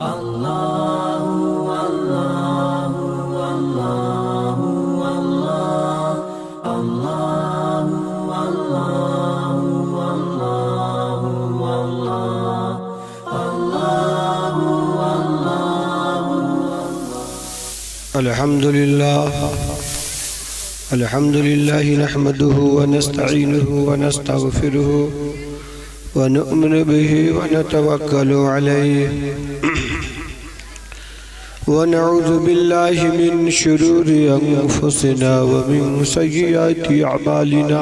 अल्लाहु अल्लाहु अल्लाहु अल्लाह अल्लाहु अल्लाहु अल्लाह अल्लाहु अल्लाह अल्हम्दुलिल्लाह नहमदुहु व नस्तईनुहु व नस्तगफिरुहु व नु'मिनु बिही व नतवक्कलु अलैहि व नऊज़ु बिल्लाहि मिन शुरूरि अंफुसिना व मिन सय्यिआति अअमालिना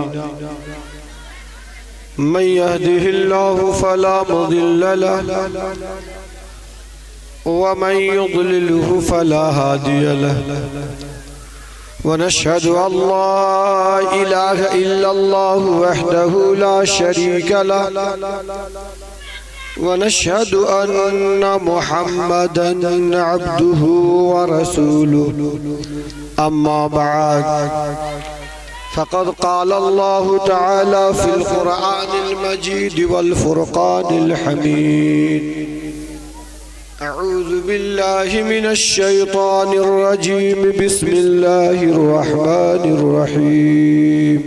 मन यहदिहिल्लाहु फला मुदिल्ल लहु व मन युद्लिलहु फला हादिय लहु वनश्हदु अल्ला इलाहा इल्लल्लाहु वहदहु ला शरीका लहु वनश्हदु अन्ना मुहम्मदन अब्दुहु व रसूलुहु अम्मा बअद फ़क़द क़ाल अल्लाहु तआला फ़िल क़ुरआनिल मजीद वल फ़ुरक़ानिल हमीद अऊज़ु बिल्लाहि मिनश शैतानिर रजीम बिस्मिल्लाहिर रहमानिर रहीम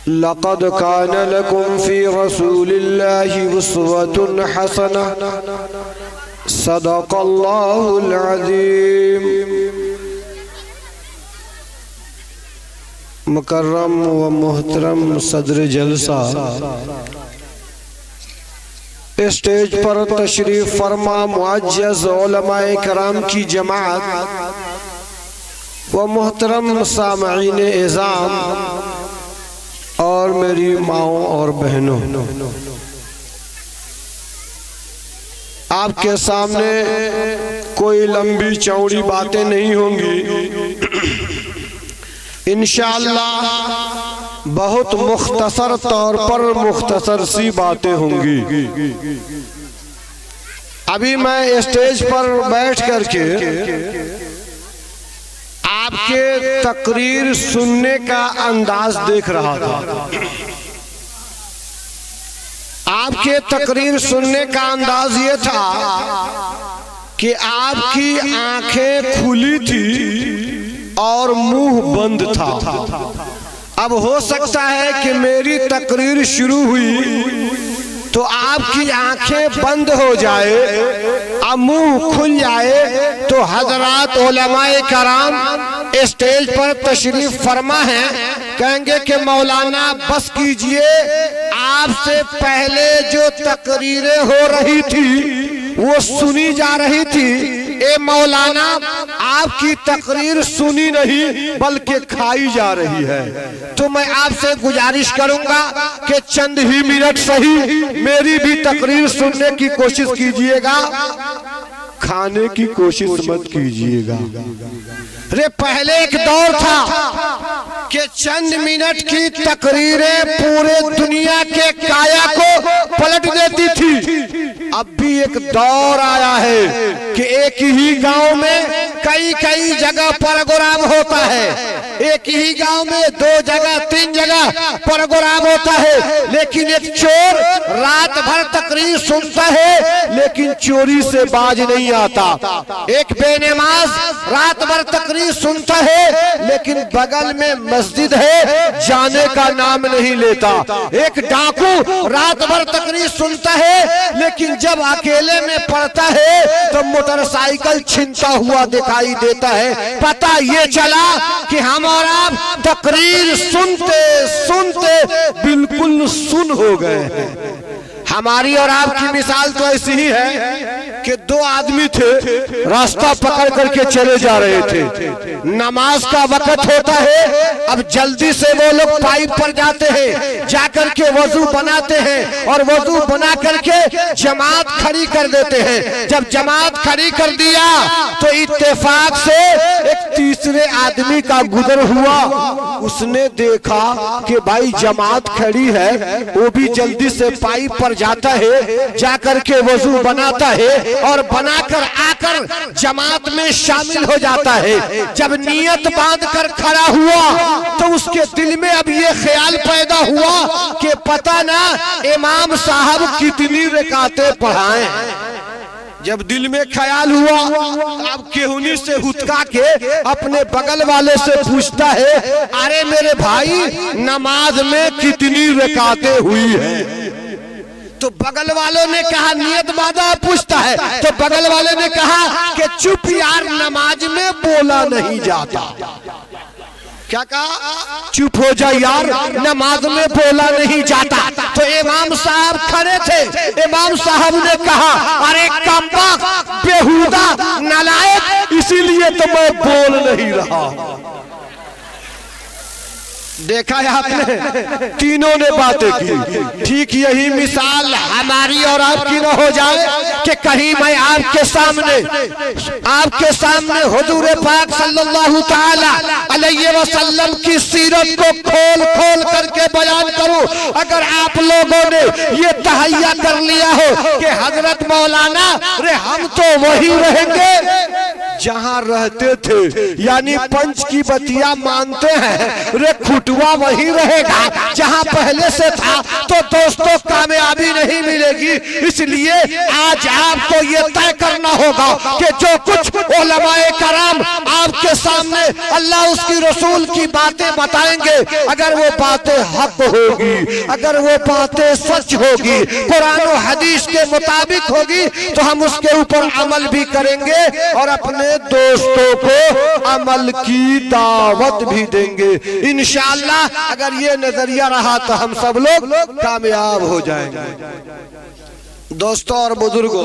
लक़द कान लकुम फ़ी रसूलिल्लाहि उस्वतुन हसनह सदक़ल्लाहुल अज़ीम। मुकर्रम व मुहतरम सदर जलसा, स्टेज पर तशरीफ फरमा मुअज्जज़ उलमाए कराम की जमात व मोहतरम सामईन इज़ाम और मेरी माओं और बहनों, आपके सामने कोई लंबी चौड़ी बातें नहीं होंगी। इंशाअल्लाह बहुत मुख्तसर तौर पर मुख्तसर सी बातें होंगी। अभी मैं स्टेज पर बैठ करके आपके तकरीर सुनने का अंदाज देख रहा था। आपके तकरीर सुनने का अंदाज ये था कि आपकी आंखें खुली थी और मुंह बंद था। अब हो सकता है कि मेरी तकरीर शुरू हुई तो आपकी आंखें बंद हो जाए, अब मुंह खुल जाए, तो हजरात उलमाए कराम स्टेज पर तशरीफ फरमा है, कहेंगे कि मौलाना बस कीजिए, आपसे पहले जो तकरीरें हो रही थी वो सुनी जा रही थी, ए मौलाना आपकी तकरीर सुनी नहीं बल्कि खाई जा रही है। तो मैं आपसे गुजारिश करूंगा कि चंद ही मिनट सही मेरी भी तकरीर सुनने की कोशिश कीजिएगा, खाने की कोशिश मत कीजिएगा। रे पहले एक दौर था कि चंद मिनट की तकरीरें पूरे दुनिया के काया को पलट देती थी। अब भी एक दौर आया है कि एक ही गांव में कई कई जगह प्रोग्राम होता है, एक ही गांव में 2 जगह 3 जगह प्रोग्राम होता है, लेकिन एक चोर रात भर तकरीर सुनता है लेकिन चोरी से बाज नहीं आता। एक बेनमाज रात भर तकरीर सुनता है लेकिन बगल में मस्जिद है, जाने का नाम नहीं लेता। एक डाकू रात भर तकरीर सुनता है लेकिन जब अकेले में पड़ता है तो मोटरसाइकिल छीनता हुआ दिखाई देता है। पता ये चला कि हम और आप तकरीर सुनते सुनते बिल्कुल सुन हो गए हैं। हमारी और आपकी मिसाल तो ऐसी ही है कि 2 आदमी थे, रास्ता पकड़ करके चले जा रहे थे, नमाज का वक्त होता है, अब जल्दी से वो लोग पाइप पर जाते हैं, जाकर के वजू बनाते हैं और वजू बना करके जमात खड़ी कर देते हैं। जब जमात खड़ी कर दिया तो इत्तेफाक से एक तीसरे आदमी का गुजर हुआ, उसने देखा कि भाई जमात खड़ी है, वो भी जल्दी से पाइप पर जाता है, जाकर के वजू बनाता है और बनाकर आकर जमात में शामिल हो जाता है। जब नियत बांध कर खड़ा हुआ तो उसके दिल में अब ये ख्याल पैदा हुआ कि पता ना इमाम साहब कितनी रकातें पढ़ाएं। जब दिल में ख्याल हुआ, अब केहुनी से हुतका के अपने बगल वाले से पूछता है, अरे मेरे भाई नमाज में कितनी रकातें हुई है? तो बगल वालों ने कहा, नियत बादा पूछता है, तो बगल वाले ने कहा कि चुप यार, नमाज में बोला नहीं जाता। क्या कहा? चुप हो जा यार, नमाज में बोला नहीं जाता। तो इमाम साहब खड़े थे, इमाम साहब ने कहा, अरे कमबख्त, बेहुदा, नालायक, इसीलिए तो मैं बोल नहीं रहा। देखा है आपने, तीनों ने बातें की। ठीक यही मिसाल हमारी और आपकी न हो जाए कि कहीं मैं आपके सामने हुजूर पाक सल्लल्लाहु ताला अलैहि वसल्लम की सीरत को खोल खोल करके बयान करूं। अगर आप लोगों ने ये तहैया कर लिया हो कि हजरत मौलाना रे हम तो वही रहेंगे जहां रहते थे, यानी पंच की बतिया मानते हैं, रे खुटवा वही रहेगा जहां पहले से था, तो दोस्तों कामयाबी नहीं मिलेगी। इसलिए आज आपको ये तय करना होगा कि जो कुछ उलमाए कराम आपके सामने अल्लाह उसकी रसूल की बातें बताएंगे, अगर वो बातें हक होगी, अगर वो बातें सच होगी, कुरान और हदीस के मुताबिक होगी, तो हम उसके ऊपर अमल भी करेंगे और अपने दोस्तों को अमल की दावत भी देंगे इंशाअल्लाह। अगर ये नजरिया रहा तो हम सब लोग कामयाब हो जाएंगे। दोस्तों और बुजुर्गों,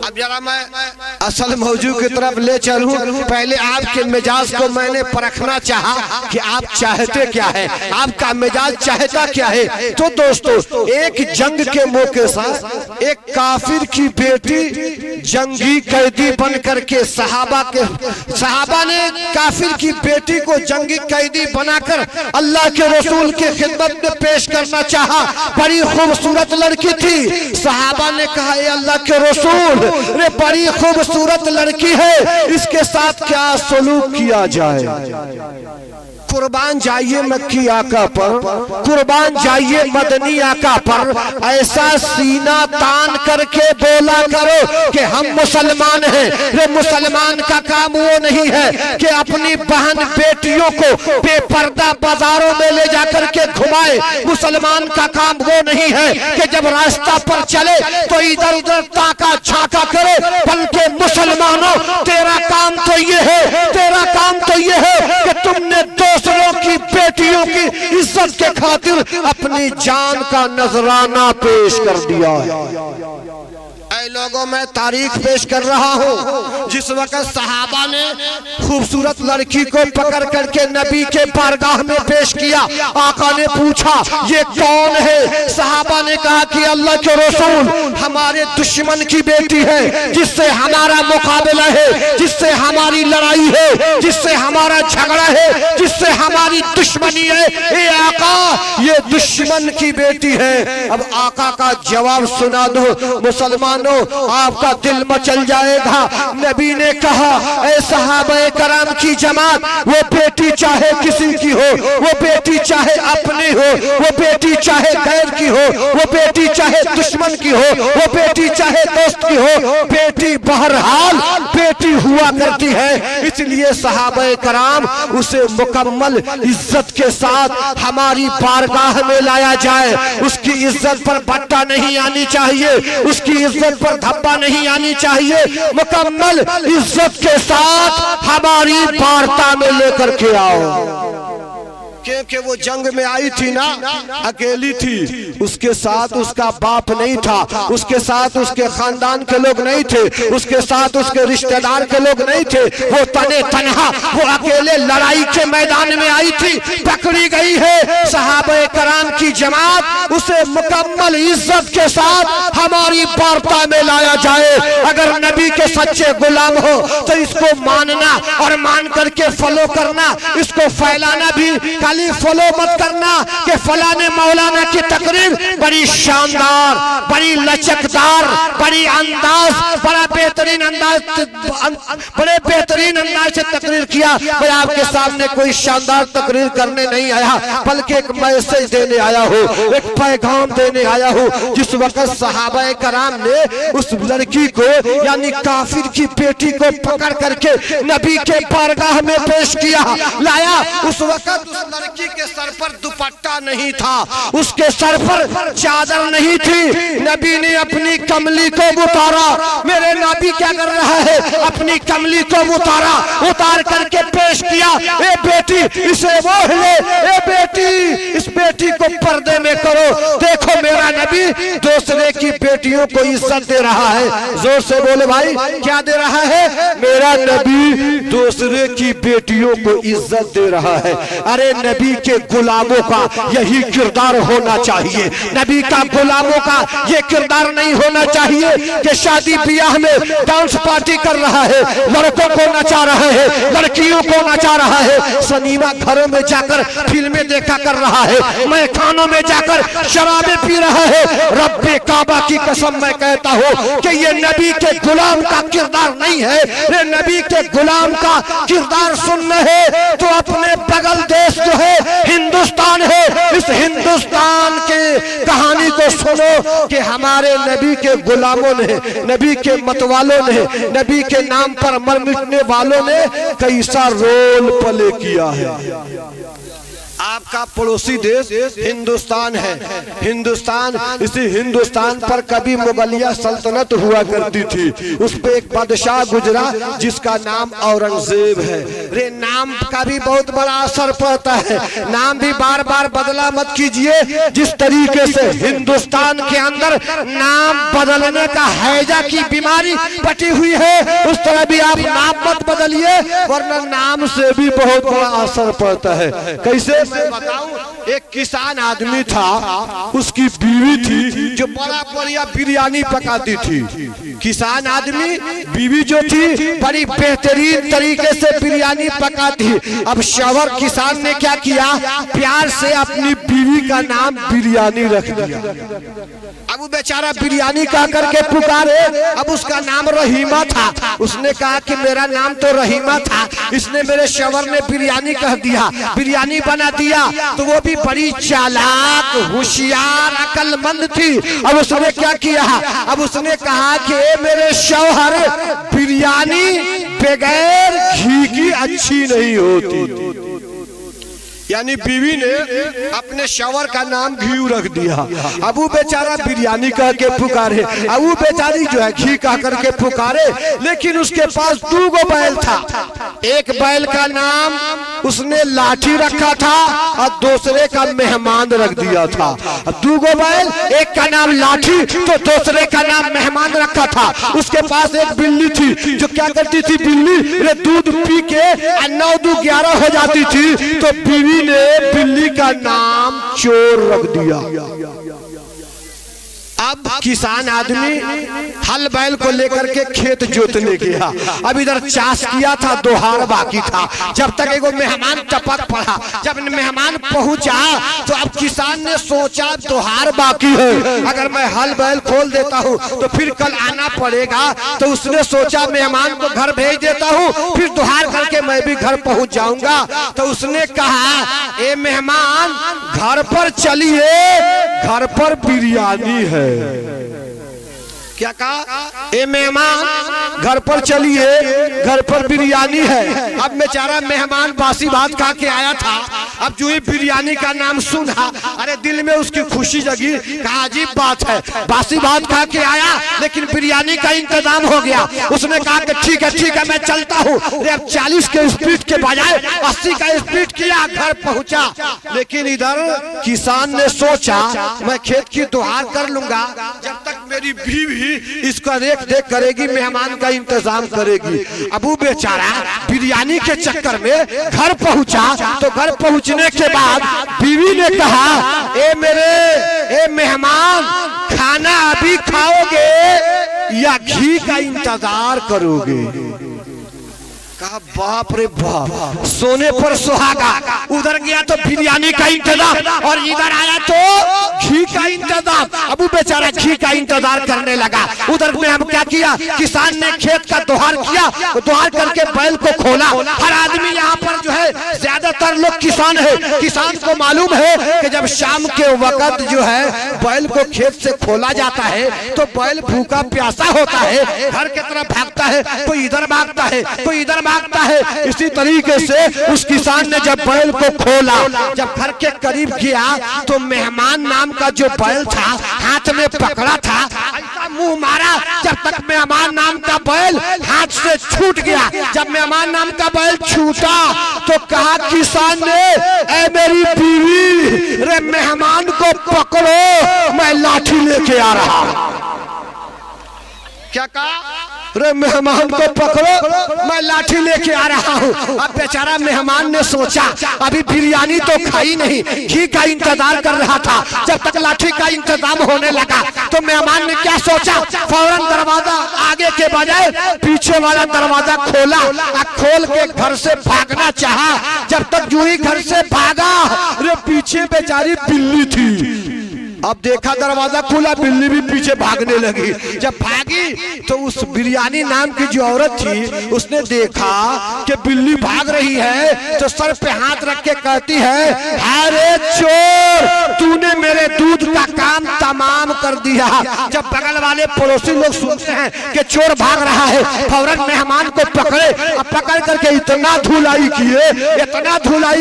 अब जरा मैं असल मौजू की तरफ ले चलूं। पहले आपके मिजाज को मैंने परखना चाहा कि आप चाहते क्या है, आपका मिजाज चाहता क्या है। तो दोस्तों, एक जंग के मौके से एक काफिर की बेटी जंगी कैदी बन करके सहाबा ने काफिर की बेटी को जंगी कैदी बनाकर अल्लाह के रसूल की खिदमत में पेश करना चाहा। बड़ी खूबसूरत लड़की थी। सहाबा ने कहा, ये अल्लाह के रसूल, रे बड़ी खूबसूरत लड़की है, इसके साथ क्या सलूक किया जाए? कुर्बान जाइए मक्की आका पर, कुर्बान जाइए मदनी आका पर, ऐसा सीना तान करके बोला करो कि हम मुसलमान हैं। रे मुसलमान का काम वो नहीं है कि अपनी बहन बेटियों को बेपर्दा बाजारों में ले जाकर के घुमाए। मुसलमान का काम वो नहीं है कि जब रास्ता पर चले तो इधर उधर ताका झांका करे, बल्कि मुसलमानों, तेरा काम तो ये है, तेरा काम तो ये है कि तुमने दूसरों की बेटियों की इज्जत के खातिर अपनी जान का नजराना पेश कर दिया है। ऐ लोगों, मैं तारीख पेश कर रहा हूँ। जिस वक्त सहाबा ने खूबसूरत लड़की को पकड़ करके नबी के बारगाह में पेश किया, आका ने पूछा, ये कौन है? सहाबा ने कहा कि अल्लाह के रसूल, हमारे दुश्मन की बेटी है, जिससे हमारा मुकाबला है, जिससे हमारी लड़ाई है, जिससे हमारा झगड़ा है, जिससे हमारी दुश्मनी है। ये आका, ये दुश्मन की बेटी है। अब आका का जवाब सुना दो मुसलमानों, आपका दिल मचल जाएगा। नबी ने कहा, ऐ सहाबाए कराम की जमात, वो बेटी चाहे किसी की हो, वो बेटी चाहे अपनी हो, वो बेटी चाहे गैर की हो, वो बेटी चाहे दुश्मन की हो, वो बेटी चाहे दोस्त की हो, बेटी बहरहाल बेटी हुआ करती है। इसलिए सहाबाए कराम उसे मुकम्मल इज्जत के साथ हमारी बारगाह में लाया जाए। उसकी इज्जत पर बट्टा नहीं आनी चाहिए, उसकी इज्जत पर धब्बा नहीं आनी चाहिए। मुकम्मल इज्जत के साथ हमारी वार्ता में लेकर के आओ। क्योंकि वो जंग में आई थी ना, अकेली थी, उसके साथ उसका बाप नहीं था, उसके साथ उसके खानदान के लोग नहीं थे, उसके साथ उसके रिश्तेदार के लोग नहीं थे। वो तने तनहा, वो अकेले लड़ाई के मैदान में आई थी, पकड़ी गई है। सहाबाए कराम की जमात, उसे मुकम्मल इज्जत के साथ हमारी वार्ता में लाया जाए। अगर नबी के सच्चे गुलाम हो तो इसको मानना और मान करके फॉलो करना, इसको फैलाना भी खाली फॉलो मत करना कि फलाने मौलाना की तकरीर बड़ी शानदार, बड़ी लचकदार, बड़ी अंदाज, बड़ा बेहतरीन अंदाज, बड़े बेहतरीन अंदाज से तकरीर किया। मैं आपके सामने कोई शानदार तकरीर करने नहीं आया, बल्कि एक मैसेज देने आया हूँ, एक पैगाम देने आया हूँ। जिस वक्त सहाबा कराम ने उस लड़की को यानी काफिर की बेटी को पकड़ करके नबी के बारगाह में पेश किया, लाया, उस वक्त उस लड़की के सर पर दुपट्टा नहीं था, उसके सर पर चादर नहीं थी। नबी ने अपनी कमली को उतारा। मेरे नबी क्या कर रहा है? अपनी कमली को उतारा, उतार करके पेश किया। ए बेटी, इसे मोह ले, ए बेटी, इस बेटी को पर्दे में करो। देखो मेरा नबी दूसरे की बेटियों को इज्जत दे रहा है। जोर से बोले भाई, क्या दे रहा है? मेरा नबी दूसरे की बेटियों को इज्जत दे रहा है। अरे नबी के गुलामों का यही किरदार होना चाहिए। नबी का गुलामों का ये किरदार नहीं होना चाहिए कि शादी ब्याह में डांस पार्टी कर रहा है, लड़कों को नचा रहा है, लड़कियों को नचा रहा है, सिनेमा घरों में जाकर फिल्में देखा कर रहा है, मैं खानों में जाकर शराबें पी रहा है। रब्बे काबा की कसम मैं कहता हूँ कि ये नबी के गुलाम का किरदार नहीं है। ये नबी के गुलाम का किरदार सुनना है तो अपने बगल देश जो है हिंदुस्तान है, इस हिंदुस्तान के कहानी को सुनो कि हमारे नबी के गुलामों ने, नबी के मतवालों ने, नबी के नाम पर मर मिटने वालों ने कैसा रोल प्ले किया है। आपका पड़ोसी देश हिंदुस्तान है। हिंदुस्तान, इसी हिंदुस्तान पर कभी मुगलिया सल्तनत हुआ करती थी। उस पे एक बादशाह गुजरा जिसका नाम औरंगजेब है। रे नाम का भी बहुत बड़ा असर पड़ता है, नाम भी बार बार बदला मत कीजिए। जिस तरीके से हिंदुस्तान के अंदर नाम बदलने का हैजा की बीमारी पटी हुई है, उस तरह भी आप नाम मत बदलिए, वरना नाम से भी बहुत बड़ा असर पड़ता है। कैसे बताऊं? एक किसान आदमी था, उसकी बीवी थी जो बड़ा बढ़िया बिरयानी पकाती थी। किसान आदमी, बीवी जो थी बड़ी बेहतरीन तरीके से बिरयानी पकाती। अब शौहर किसान ने क्या किया? प्यार से अपनी बीवी का नाम बिरयानी रख दिया। अब वो बेचारा बिरयानी कह करके पुकारे। अब उसका नाम रहीमा था। उसने कहा कि मेरा नाम तो रहीमा था, इसने मेरे शौहर ने बिरयानी कह दिया, बिरयानी बना दिया। तो वो भी बड़ी चालाक, होशियार, अक्लमंद थी। अब उसने क्या किया? अब उसने कहा कि मेरे शौहर, बिरयानी बगैर घी की अच्छी नहीं होती। यानी बीवी ने अपने शौहर का नाम घी रख दिया। अब वो बेचारा बिरयानी कह के पुकारे, अब वो बेचारी जो है घी कह करके पुकारे। लेकिन उसके पास 2 बैल था। एक बैल का नाम उसने लाठी रखा था और दूसरे का मेहमान रख दिया था। 2 बैल, एक का नाम लाठी तो दूसरे का नाम मेहमान रखा था। उसके पास एक बिल्ली थी जो क्या करती थी? बिल्ली दूध पी के 9 2 11 हो जाती थी। तो बीवी ने बिल्ली का नाम चोर रख दिया। अब किसान आदमी हल बैल को लेकर के खेत जोतने गया। अब इधर चाष किया था, दोहार बाकी था। जब तक एगो मेहमान टपक पड़ा। जब मेहमान पहुंचा तो अब किसान ने सोचा दोहार बाकी है, अगर मैं हल बैल खोल देता हूं तो फिर कल आना पड़ेगा। तो उसने सोचा मेहमान को घर भेज देता हूं, फिर दोहार करके मैं भी घर पहुंच जाऊंगा। तो उसने कहा, ए मेहमान घर पर चलिए, घर पर बिरयानी है। क्या कहा? ए मेहमान घर पर चलिए, घर पर बिरयानी है। अब बेचारा मेहमान बासी भात खा के आया था। अब जो ही बिरयानी का नाम सुना, अरे दिल में उसकी खुशी जगी। कहा अजीब बात है, बासी भात खा के आया लेकिन बिरयानी का इंतजाम हो गया। उसने कहा कि ठीक है मैं चलता हूँ। अब 40 के स्पीड के बजाय 80 का स्पीड किया, घर पहुंचा। लेकिन इधर किसान ने सोचा मैं खेत की दोहार कर लूंगा, जब तक मेरी बीवी इसका देख देख करेगी, मेहमान का इंतजाम करेगी। अब वो बेचारा बिरयानी के चक्कर में घर पहुंचा। तो घर पहुंचने के बाद बीवी ने कहा, ए मेहमान, खाना अभी खाओगे या घी का इंतजार करोगे? कहा बाप रे बाप, सोने पर सुहागा। उधर गया तो बिरयानी का इंतजाम और इधर आया तो घी का इंतजाम। अब वो बेचारा घी का इंतजार करने लगा। उधर में हम क्या किया, किसान ने खेत का दोहार किया, दोहार करके बैल को खोला। हर आदमी यहाँ पर जो है ज्यादातर लोग किसान है। किसान को मालूम है कि जब शाम के वक्त जो है बैल को खेत से खोला जाता है तो बैल भूखा प्यासा होता है, घर की तरफ भागता है, कोई इधर भागता है, कोई इधर भागता है। इसी तरीके से उस किसान ने जब बैल को खोला, जब घर के करीब गया तो मेहमान नाम का जो बैल था हाथ में पकड़ा था, ऐसा मुंह मारा जब तक मेहमान नाम का बैल हाथ से छूट गया। जब मेहमान नाम का बैल छूटा तो कहा किसान ने, ऐ मेरी बीवी, रे मेहमान को पकड़ो, मैं लाठी लेके आ रहा हूं। क्या कहा, रे मेहमान को पकड़ो, मैं लाठी लेके आ रहा हूँ। अब बेचारा मेहमान ने सोचा अभी बिरयानी तो खाई नहीं, घी का इंतजार कर रहा था। जब तक लाठी का इंतजाम होने लगा तो मेहमान ने क्या सोचा, फौरन दरवाजा आगे के बजाय पीछे वाला दरवाजा खोला और खोल के घर से भागना चाहा। जब तक जो ही घर से भागा, रे पीछे बेचारी बिल्ली थी। अब देखा दरवाजा खुला, बिल्ली भी पीछे भागने लगी। जब भागी तो उस बिरयानी नाम की जो औरत थी उसने देखा कि बिल्ली भाग रही है तो सर पे हाथ रख के कहती है, अरे चोर, तूने मेरे दूध का काम तमाम कर दिया। जब बगल वाले पड़ोसी लोग सुनते हैं कि चोर भाग रहा है, फौरन मेहमान को पकड़े, अब पकड़ करके इतना धुलाई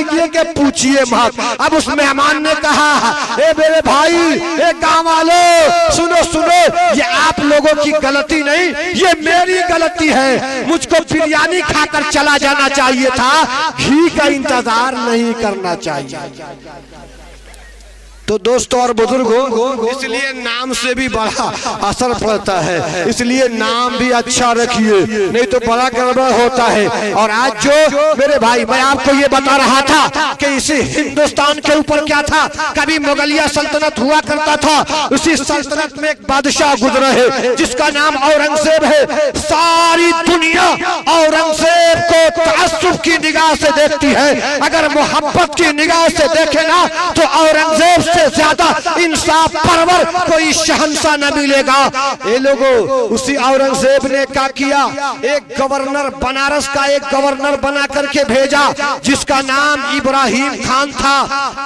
किए कि पूछिए मत। अब उस मेहमान ने कहा, ए मेरे भाई, ए गाँव वालों, सुनो सुनो, ये आप लोगों की गलती नहीं, ये मेरी गलती है। मुझको बिरयानी खाकर चला जाना चाहिए था, घी का इंतजार नहीं करना चाहिए। तो दोस्तों और बुजुर्गों, इसलिए नाम से भी बड़ा असर पड़ता है, इसलिए नाम भी अच्छा रखिए, नहीं तो बड़ा गड़बड़ होता है। और आज जो मेरे भाई, मैं आपको ये बता रहा था कि इसी हिंदुस्तान के ऊपर क्या था, कभी मुगलिया सल्तनत हुआ करता था। उसी सल्तनत में एक बादशाह गुजरा है जिसका नाम औरंगजेब है। सारी दुनिया औरंगजेब को तअस्सुब की निगाह से देखती है। अगर मोहब्बत की निगाह से देखे ना तो औरंगजेब से ज्यादा इंसाफ परवर कोई शहंशाह न मिलेगा। ये लोगों, उसी औरंगजेब ने क्या किया, एक गवर्नर, बनारस का एक गवर्नर बना करके भेजा जिसका नाम इब्राहिम खान था।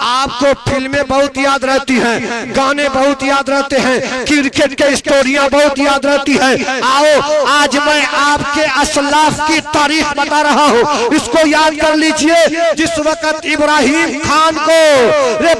आपको फिल्में बहुत याद रहती हैं, गाने बहुत याद रहते हैं, क्रिकेट के स्टोरियां बहुत याद रहती है। आओ आज मैं आपके असलाफ की तारीख बता रहा हूँ, इसको याद कर लीजिए। जिस वक्त इब्राहिम खान को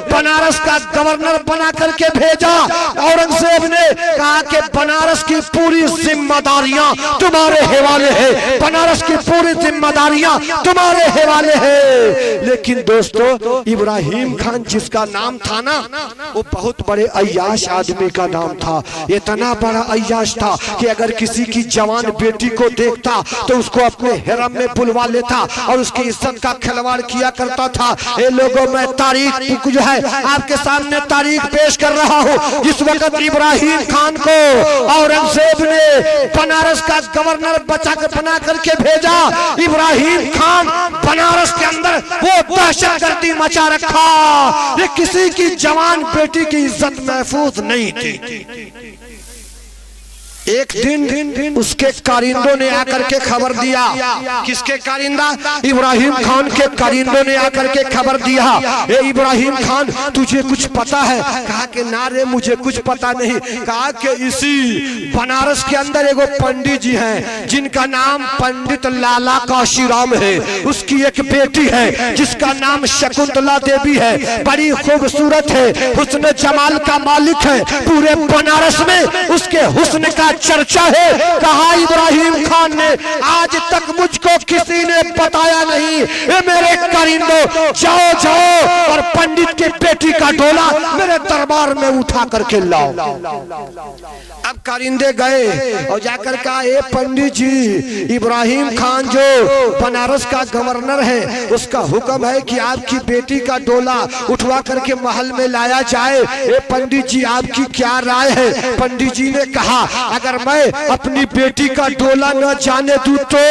बनारस का गवर्नर बना करके भेजा, औरंगजेब ने कहा कि बनारस की पूरी जिम्मेदारियां तुम्हारे हवाले है, बनारस की पूरी जिम्मेदारियां तुम्हारे हवाले है। लेकिन दोस्तों, इब्राहिम खान जिसका नाम था ना, वो बहुत बड़े अय्याश आदमी का नाम था। इतना बड़ा अय्याश था कि अगर किसी की जवान बेटी को देखता तो उसको अपने हिरम में बुलवा लेता और उसकी इज्जत का खिलवाड़ किया करता था। ये लोगों, मैं तारीख जो है आपके सामने तारीख पेश कर रहा हूँ। जिस वक्त इब्राहिम खान को औरंगजेब ने बनारस का गवर्नर बना करके भेजा, इब्राहिम खान बनारस के अंदर वो दहशतगर्दी मचा रखा, ये किसी की जवान बेटी की इज्जत महफूज नहीं थी। एक दिन उसके कारिंदों ने आकर के खबर दिया। किसके कारिंदा? इब्राहिम खान के कारिंदों ने आकर के खबर दिया, ए इब्राहिम खान, तुझे कुछ पता है? कहा कि ना रे, मुझे कुछ पता नहीं। कहा कि इसी बनारस के अंदर एगो पंडित जी हैं जिनका नाम पंडित लाला काशीराम है। उसकी एक बेटी है जिसका नाम शकुंतला देवी है, बड़ी खूबसूरत है, हुस्न जमाल का मालिक है, पूरे बनारस में उसके हुस्न का चर्चा है। कहा इब्राहिम खान ने, आज तक मुझको किसी ने बताया नहीं। ये मेरे कारिंदो, जाओ जाओ और पंडित की बेटी का डोला मेरे दरबार में उठा करके लाओ। अब कारिंदे गए और जाकर कहा, ए पंडित जी, इब्राहिम खान जो बनारस का गवर्नर है उसका हुक्म है कि आपकी बेटी का डोला उठवा करके महल में लाया जाए। ए पंडित जी, आपकी क्या राय है? पंडित जी ने कहा, अगर मैं अपनी बेटी का डोला न जाने दूं तो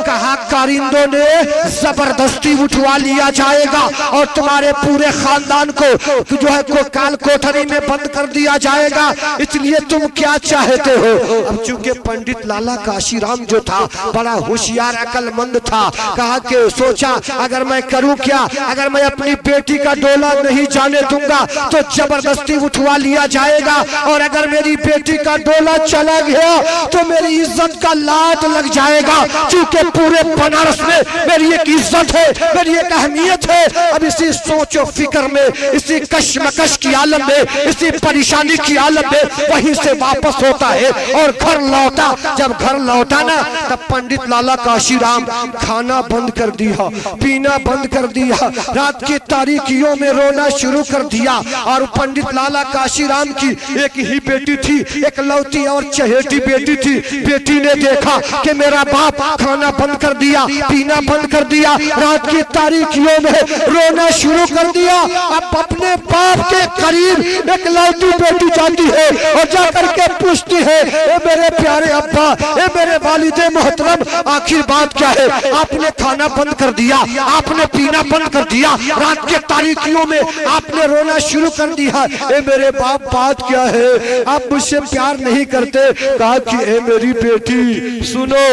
कहा, कारिंदों ने जबरदस्ती उठवा लिया जाएगा और तुम्हारे पूरे खानदान को जो है को काल कोठरी में बंद कर दिया जाएगा, इसलिए तुम क्या चाहते हो? अब चूंकि पंडित लाला काशीराम जो था बड़ा होशियार अकलमंद था, कहा कि सोचा अगर मैं करूं क्या, अगर मैं अपनी बेटी का डोला नहीं जाने दूंगा तो जबरदस्ती उठवा लिया जाएगा, और अगर मेरी बेटी का डोला चला गया तो मेरी इज्जत का लात लग जाएगा, क्योंकि पूरे बनारस में मेरी एक इज्जत है, मेरी एक अहमियत है। अब इसी सोचो फिक्र में, इसी कश्मकश की आलम में, इसी परेशानी की आलम में वहीं से वापस होता है और घर लौटा। जब घर लौटा ना, तब पंडित लाला काशीराम खाना बंद कर दिया, पीना बंद कर दिया, रात की तारीकियों में रोना शुरू कर दिया। और पंडित लाला काशीराम की एक ही बेटी थी, एक लौती और चहेती बेटी थी। बेटी ने देखा कि मेरा बाप खाना बंद कर दिया, पीना बंद कर दिया, रात की तारीकियों में रोना शुरू कर दिया। अब अपने बाप के करीब एक लौती बेटी जाती है और जाकर के पूछती है, ए मेरे प्यारे अब्बा, ए मेरे वालिदे मोहतरम, आखिर बात क्या है? आपने खाना बंद कर दिया, आपने पीना बंद कर दिया, रात के तारीकियों में आपने रोना शुरू कर दिया। ए मेरे बाप, बात क्या है? आप मुझसे प्यार नहीं करते? कहा कि ए मेरी बेटी सुनो,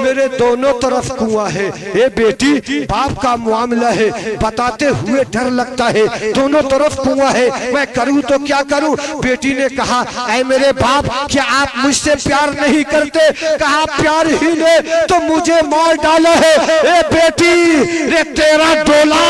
मेरे दोनों तरफ कुआं है। ए बेटी, बाप का मामला है, बताते हुए डर लगता है, दोनों तरफ कुआं है, मैं करूं तो क्या करूं? बेटी ने कहा, ऐ मेरे बाप, क्या आप मुझसे प्यार नहीं करते? कहा, प्यार ही ने तो मुझे मार डाला है। ए बेटी, रे तेरा डोला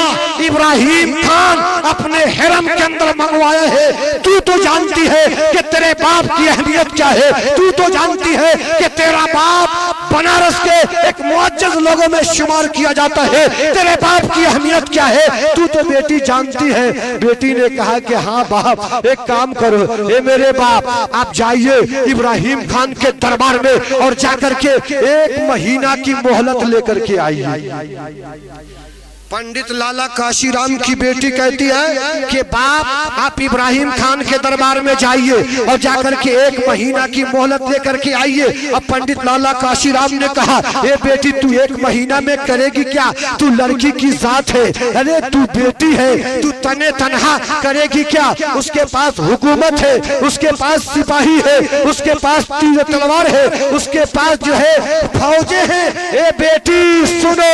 इब्राहिम खान अपने हिरम के अंदर मंगवाया है, तू तो जानती है कि तेरे बाप की अहमियत क्या है, तू तो जानती है कि तेरा बाप बनारस के एक मुअज्जज लोगों में शुमार किया जाता है, तेरे बाप की अहमियत क्या है, तू तो बेटी जानती है। बेटी ने कहा कि हाँ बाप, एक काम करो, ए मेरे बाप, आप जाइए इब्राहिम खान के दरबार में और जाकर के 1 महीना की मोहलत लेकर के आइए। पंडित लाला काशीराम की बेटी कहती है कि बाप, आप इब्राहिम खान के दरबार में जाइए और जाकर के 1 महीना की मोहलत लेकर के आइए। अब पंडित लाला काशीराम ने कहा, ए बेटी, तू 1 महीना में करेगी क्या? तू लड़की की जात है, अरे तू बेटी है, तू तने तनहा करेगी क्या? उसके पास हुकूमत है, उसके पास सिपाही है, उसके पास तीर तलवार है, उसके पास जो है फौजें हैं। ए बेटी सुनो,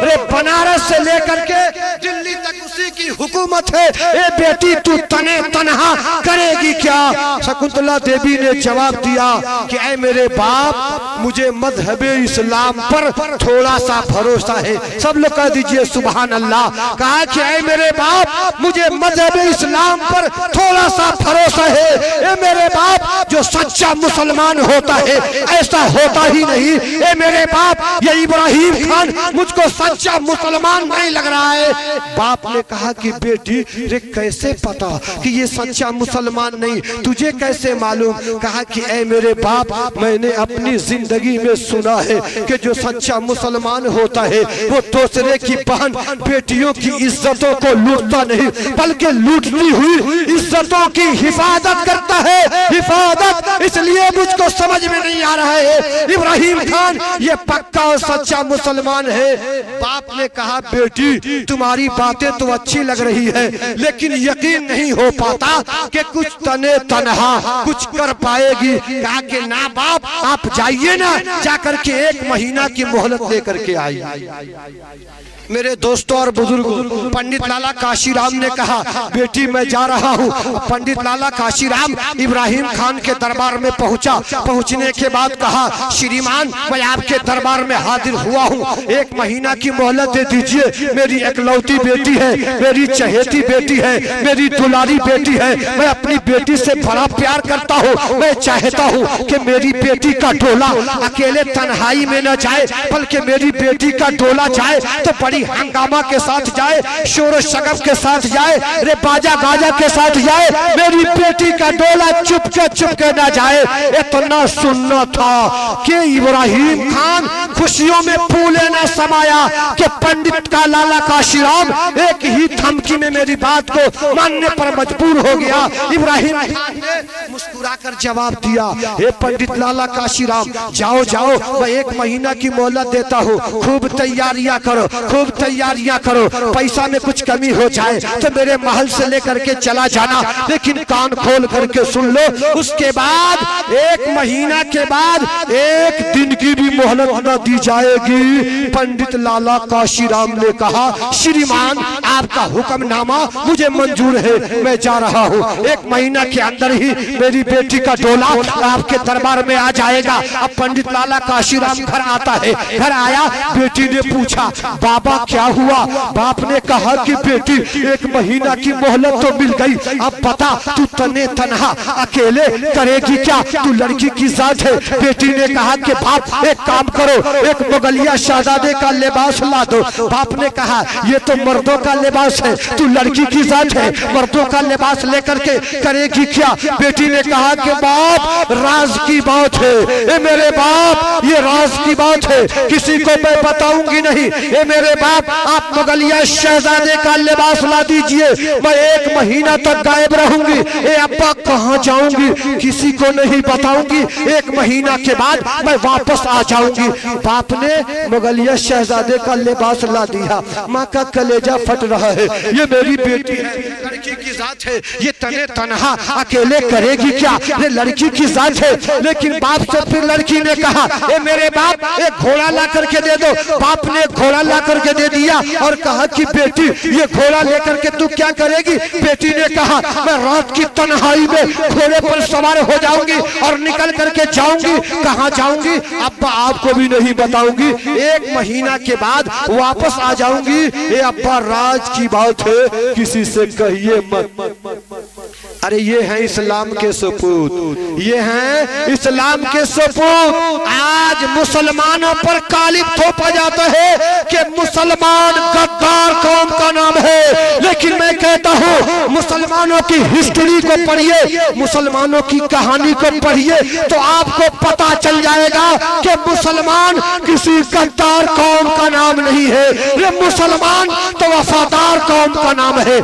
अरे बनारस से लेकर के दिल्ली तक उसी की हुकूमत है। ए बेटी, तू तने तनहा करेगी क्या? शकुंतला देवी ने जवाब दिया कि ऐ मेरे बाप, मुझे मजहबे इस्लाम पर थोड़ा सा भरोसा है। सब लोग कह दीजिए सुभान अल्लाह। कहा कि ऐ मेरे बाप, मुझे मजहबे इस्लाम पर थोड़ा सा भरोसा है। ए मेरे बाप, जो सच्चा मुसलमान होता है ऐसा होता ही नहीं। ए मेरे बाप, ये इब्राहिम खान मुझको सच्चा मुसलमान नहीं लग रहा है। बाप ने कहा कि बेटी, रे कैसे पता कि ये सच्चा मुसलमान नहीं, तुझे कैसे मालूम? कहा कि ऐ मेरे बाप, मैंने अपनी जिंदगी में सुना है कि जो सच्चा मुसलमान होता है वो दूसरे की बहन बेटियों की इज्जतों को लूटता नहीं, बल्कि लूटती हुई इज्जतों की हिफाजत करता है। हिफाजत इसलिए मुझको समझ में नहीं आ रहा है, इब्राहिम खान ये पक्का और सच्चा मुसलमान है। बाप ने कहा, बेटी, तुम्हारी बातें तो अच्छी लग रही है, लेकिन यकीन नहीं हो पाता कि कुछ तने तनहा कुछ कर पाएगी। कहा कि ना बाप, आप जाइए ना, जाकर के 1 महीना की मोहलत लेकर के आइए। मेरे दोस्तों और बुजुर्गों, पंडित लाला काशीराम ने कहा, बेटी मैं जा रहा हूँ। पंडित लाला काशीराम इब्राहिम खान के दरबार में पहुंचा। पहुंचने के बाद कहा, श्रीमान, मैं आपके दरबार में हाजिर हुआ हूँ, 1 महीना की मोहलत दे दीजिए, मेरी एकलौती बेटी है, मेरी चहेती बेटी है, मेरी दुलारी बेटी है। मैं अपनी बेटी से बड़ा प्यार करता हूँ। मैं चाहता हूँ कि मेरी बेटी का डोला अकेले तन्हाई में न जाए, बल्कि मेरी बेटी का डोला जाए तो बड़ी हंगामा के साथ जाए, शोर शगफ के साथ जाए, रे बाजा गाजा के साथ जाए। मेरी बेटी का डोला चुपके न जाए। इतना सुनना था कि इब्राहिम खान खुशियों में फूले न समाया कि पंडित का लाला काशीराम एक ही धमकी में मेरी बात को मानने पर मजबूर हो गया। इब्राहिम खान ने मुस्कुराकर जवाब दिया, हे पंडित लाला काशीराम, जाओ जाओ, मैं 1 महीना की मोहलत देता हूँ। खूब तैयारियां करो, खूब तैयारियां करो। पैसा में कुछ कमी हो जाए तो मेरे महल से लेकर के चला जाना, लेकिन कान खोल करके सुन लो, उसके बाद 1 महीना के बाद 1 दिन की भी मोहलत न दी जाएगी। पंडित लाला काशीराम ने कहा, श्रीमान आपका हुक्मनामा मुझे मंजूर है, मैं जा रहा हूँ। 1 महीना के अंदर ही मेरी बेटी का डोला आपके दरबार में आ जाएगा। अब पंडित लाला काशीराम घर आता है। घर आया, बेटी ने पूछा, बाबा क्या हुआ? बाप ने कहा कि बेटी 1 महीना की मोहलत तो मिल गई, अब बता तू तने तनहा अकेले करेगी क्या? तू लड़की की जात है। बेटी ने कहा कि बाप एक काम करो, एक मुगलिया शहजादे का लिबास ला दो। बाप ने कहा ये तो मर्दों का लिबास है, तू लड़की की जात है, मर्दों का लिबास लेकर के करेगी क्या? बेटी ने कहा कि बाप राज की बात है, ए मेरे बाप ये राज की बात है, किसी को मैं बताऊंगी नहीं। ए मेरे बाप आप मुगलिया शहजादे का लिबास ला दीजिए, मैं 1 महीना तक गायब रहूंगी। ए अब्बा कहाँ जाऊंगी? किसी को नहीं बताऊंगी, 1 महीना के बाद मैं वापस आ जाऊंगी। बाप ने मुगलिया शहजादे का लिबास ला दिया। माँ का कलेजा फट रहा है, ये मेरी बेटी है, लड़की की जात है, ये तने तनहा अकेले करेगी क्या? ये लड़की की जात है। लेकिन बाप से फिर लड़की ने कहा, ए मेरे बाप एक घोड़ा ला करके दे दो। बाप ने घोड़ा ला करके दे दिया और कहा कि बेटी ये घोड़ा लेकर के तू क्या करेगी? बेटी ने कहा मैं रात की तन्हाई में घोड़े पर सवार हो जाऊंगी और निकल करके जाऊंगी। कहाँ जाऊंगी? अब्बा आपको भी नहीं बताऊंगी, 1 महीना के बाद वापस आ जाऊंगी। ये अब्बा राज की बात है, किसी से कहिए मत। अरे ये है इस्लाम के सपूत, ये हैं इस्लाम के सपूत। आज मुसलमानों पर कालिब थोपा जाता है कि मुसलमान गद्दार कौम का नाम है, लेकिन मैं कहता हूँ मुसलमानों की हिस्ट्री को पढ़िए, मुसलमानों की कहानी को पढ़िए तो आपको पता चल जाएगा कि मुसलमान किसी गद्दार कौम का नाम नहीं है। ये मुसलमान तो वफादार कौम का नाम है।